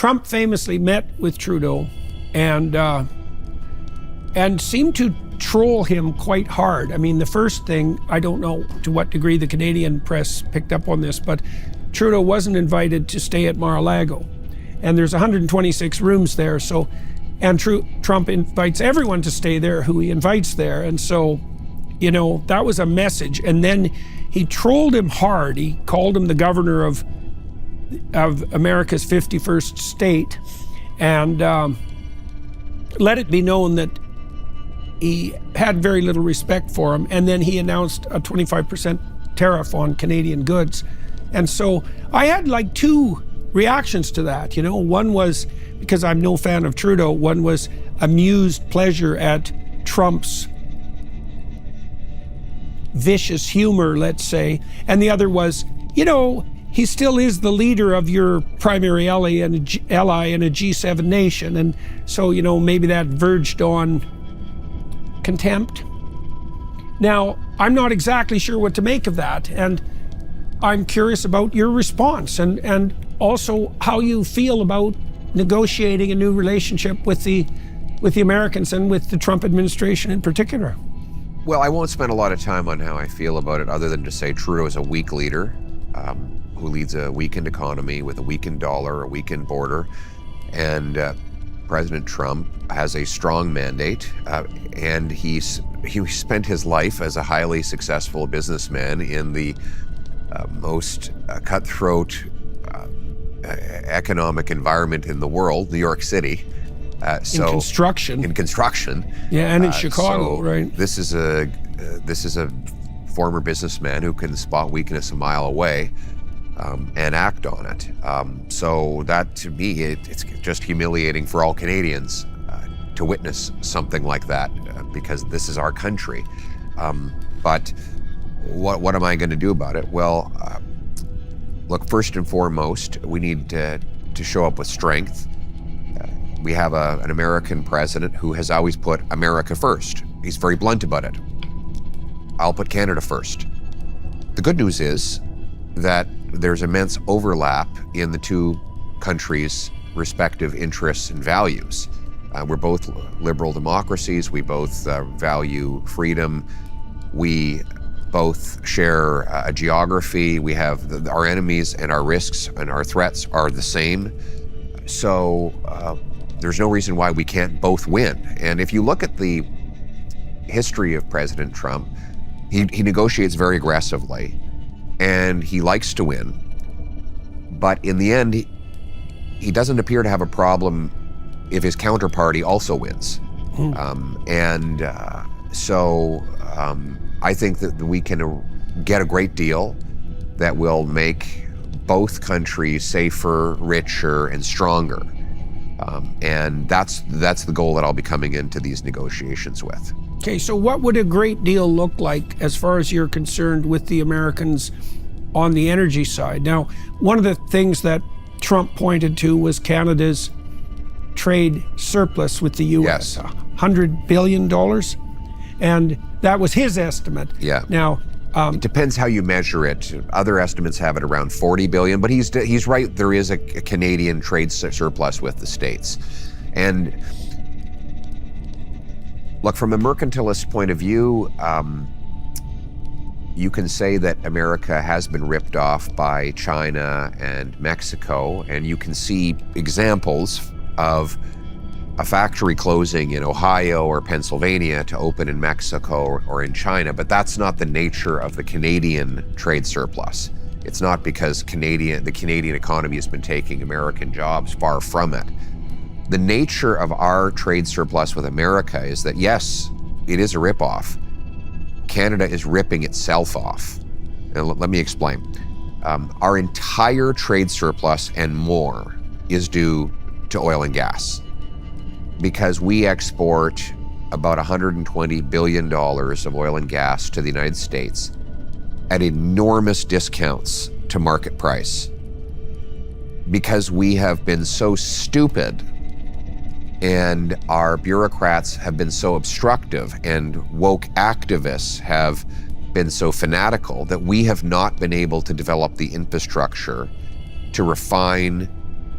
Trump famously met with Trudeau and seemed to troll him quite hard. I mean, the first thing, I don't know to what degree the Canadian press picked up on this, but Trudeau wasn't invited to stay at Mar-a-Lago. And there's 126 rooms there, so, and Trump invites everyone to stay there who he invites there. And so, you know, that was a message. And then he trolled him hard. He called him the governor of America's 51st state, and let it be known that he had very little respect for him. And then he announced a 25% tariff on Canadian goods. And so I had like two reactions to that. You know, one was, because I'm no fan of Trudeau, one was amused pleasure at Trump's vicious humor, let's say. And the other was, you know, he still is the leader of your primary ally in a G7 nation. And so, you know, maybe that verged on contempt. Now, I'm not exactly sure what to make of that. And I'm curious about your response and also how you feel about negotiating a new relationship with the Americans and with the Trump administration in particular. Well, I won't spend a lot of time on how I feel about it other than to say Trudeau is a weak leader who leads a weakened economy with a weakened dollar, a weakened border, and President Trump has a strong mandate, and he spent his life as a highly successful businessman in the most cutthroat economic environment in the world, New York City. In construction. Yeah, and in Chicago, so right? This is a former businessman who can spot weakness a mile away and act on it. So that, to me, it's just humiliating for all Canadians to witness something like that because this is our country. But what am I going to do about it? Well, look, first and foremost, we need to show up with strength. We have an American president who has always put America first. He's very blunt about it. I'll put Canada first. The good news is that there's immense overlap in the two countries' respective interests and values. We're both liberal democracies. We both value freedom. We both share a geography. We have our enemies and our risks and our threats are the same. So there's no reason why we can't both win. And if you look at the history of President Trump, he negotiates very aggressively and he likes to win. But in the end, he doesn't appear to have a problem if his counterparty also wins. So I think that we can get a great deal that will make both countries safer, richer, and stronger. And that's the goal that I'll be coming into these negotiations with. Okay, so what would a great deal look like as far as you're concerned with the Americans on the energy side? Now, one of the things that Trump pointed to was Canada's trade surplus with the U.S. Yes. $100 billion. And that was his estimate. Yeah. Now, it depends how you measure it. Other estimates have it around 40 billion, but he's right. There is a Canadian trade surplus with the States. And look, from a mercantilist point of view, you can say that America has been ripped off by China and Mexico, and you can see examples of a factory closing in Ohio or Pennsylvania to open in Mexico or in China, but that's not the nature of the Canadian trade surplus. It's not because the Canadian economy has been taking American jobs, far from it. The nature of our trade surplus with America is that, yes, it is a ripoff. Canada is ripping itself off. And let me explain. Our entire trade surplus and more is due to oil and gas, because we export about $120 billion of oil and gas to the United States at enormous discounts to market price, because we have been so stupid and our bureaucrats have been so obstructive and woke activists have been so fanatical that we have not been able to develop the infrastructure to refine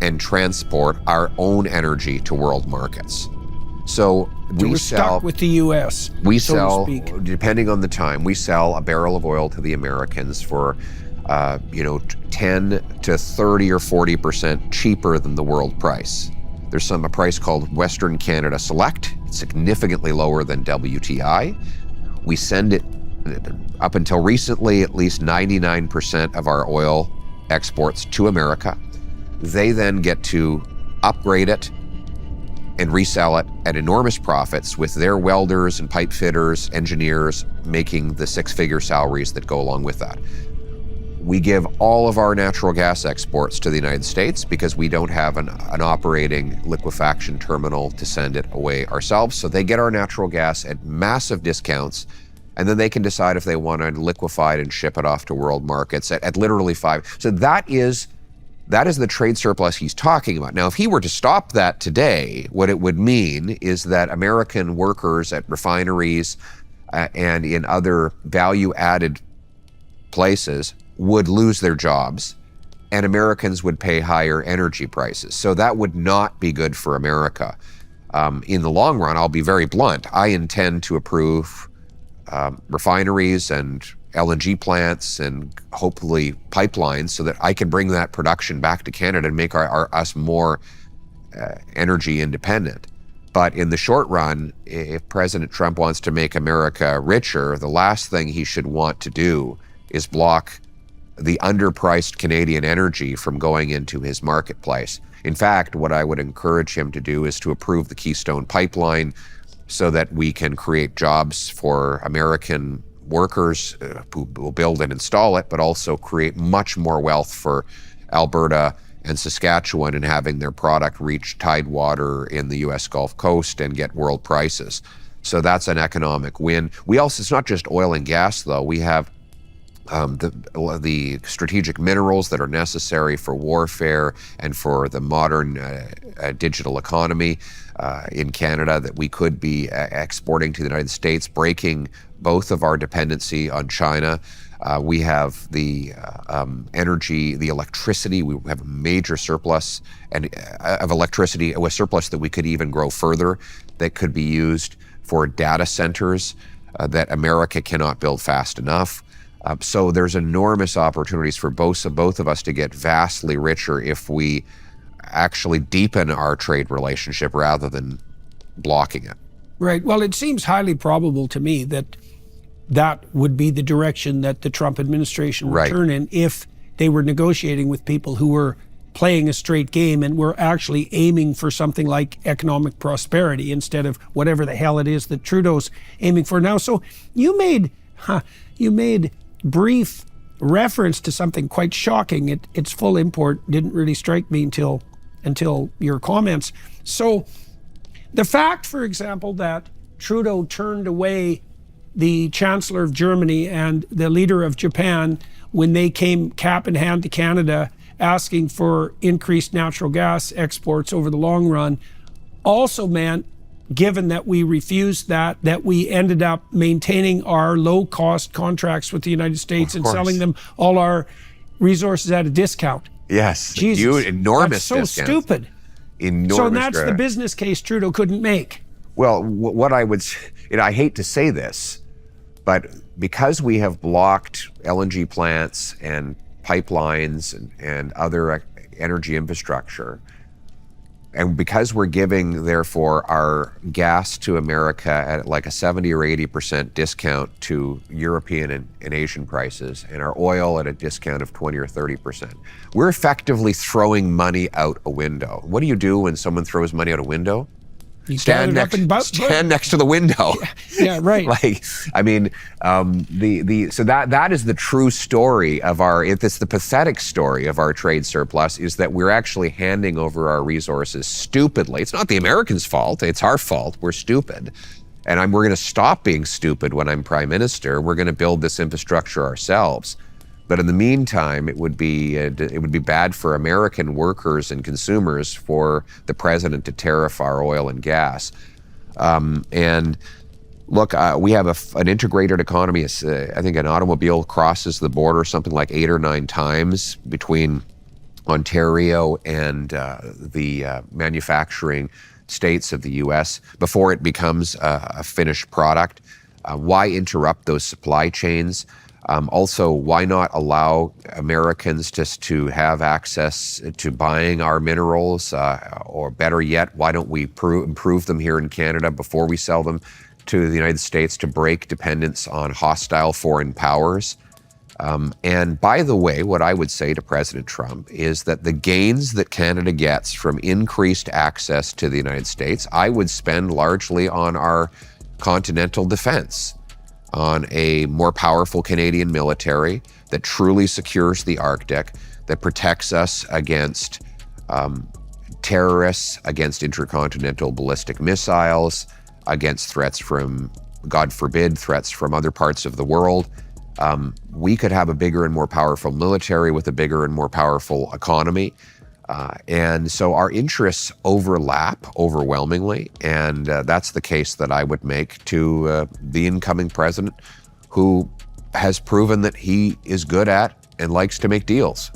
and transport our own energy to world markets. So we're stuck with the U.S. We so sell, to speak. depending on the time, we sell a barrel of oil to the Americans for, 10 to 30 or 40% cheaper than the world price. There's a price called Western Canada Select, significantly lower than WTI. We send it, up until recently, at least 99% of our oil exports to America. They then get to upgrade it and resell it at enormous profits with their welders and pipe fitters, engineers making the six-figure salaries that go along with that. We give all of our natural gas exports to the United States because we don't have an operating liquefaction terminal to send it away ourselves. So they get our natural gas at massive discounts, and then they can decide if they want to liquefy it and ship it off to world markets at literally $5. So that is the trade surplus he's talking about. Now, if he were to stop that today, what it would mean is that American workers at refineries and in other value-added places would lose their jobs, and Americans would pay higher energy prices. So that would not be good for America. In the long run, I'll be very blunt, I intend to approve refineries and LNG plants and hopefully pipelines so that I can bring that production back to Canada and make us more energy independent. But in the short run, if President Trump wants to make America richer, the last thing he should want to do is block the underpriced Canadian energy from going into his marketplace. In fact, what I would encourage him to do is to approve the Keystone pipeline so that we can create jobs for American workers who will build and install it, but also create much more wealth for Alberta and Saskatchewan in having their product reach tidewater in the US Gulf Coast and get world prices. So that's an economic win. We also, it's not just oil and gas though, we have the strategic minerals that are necessary for warfare and for the modern digital economy in Canada that we could be exporting to the United States, breaking both of our dependency on China. We have the energy, the electricity. We have a major surplus of electricity, a surplus that we could even grow further, that could be used for data centers that America cannot build fast enough. So there's enormous opportunities for both of us to get vastly richer if we actually deepen our trade relationship rather than blocking it. Right. Well, it seems highly probable to me that that would be the direction that the Trump administration would turn in if they were negotiating with people who were playing a straight game and were actually aiming for something like economic prosperity instead of whatever the hell it is that Trudeau's aiming for now. So you made brief reference to something quite shocking. Its full import didn't really strike me until your comments. So the fact, for example, that Trudeau turned away the Chancellor of Germany and the leader of Japan when they came cap in hand to Canada asking for increased natural gas exports over the long run, also meant, given that we refused that we ended up maintaining our low-cost contracts with the United States and selling them all our resources at a discount. Yes, Jesus, enormous that's so discounts. stupid. Enormous. So that's the business case Trudeau couldn't make. Well, what I would, I hate to say this, but because we have blocked LNG plants and pipelines and other energy infrastructure, and because we're giving, therefore, our gas to America at like a 70 or 80% discount to European and Asian prices, and our oil at a discount of 20 or 30%, we're effectively throwing money out a window. What do you do when someone throws money out a window? Stand next to the window. Yeah, right. So that is the true story of it's the pathetic story of our trade surplus, is that we're actually handing over our resources stupidly. It's not the Americans' fault, it's our fault. We're stupid. And we're going to stop being stupid when I'm Prime Minister. We're going to build this infrastructure ourselves. But in the meantime, it would be bad for American workers and consumers for the president to tariff our oil and gas. And look, we have an integrated economy. I think an automobile crosses the border something like 8 or 9 times between Ontario and the manufacturing states of the U.S. before it becomes a finished product. Why interrupt those supply chains? Also, why not allow Americans just to have access to buying our minerals? Or better yet, why don't we improve them here in Canada before we sell them to the United States to break dependence on hostile foreign powers? And by the way, what I would say to President Trump is that the gains that Canada gets from increased access to the United States, I would spend largely on our continental defense, on a more powerful Canadian military that truly secures the Arctic, that protects us against terrorists, against intercontinental ballistic missiles, against threats from, God forbid, threats from other parts of the world. We could have a bigger and more powerful military with a bigger and more powerful economy. And so our interests overlap overwhelmingly, and that's the case that I would make to the incoming president, who has proven that he is good at and likes to make deals.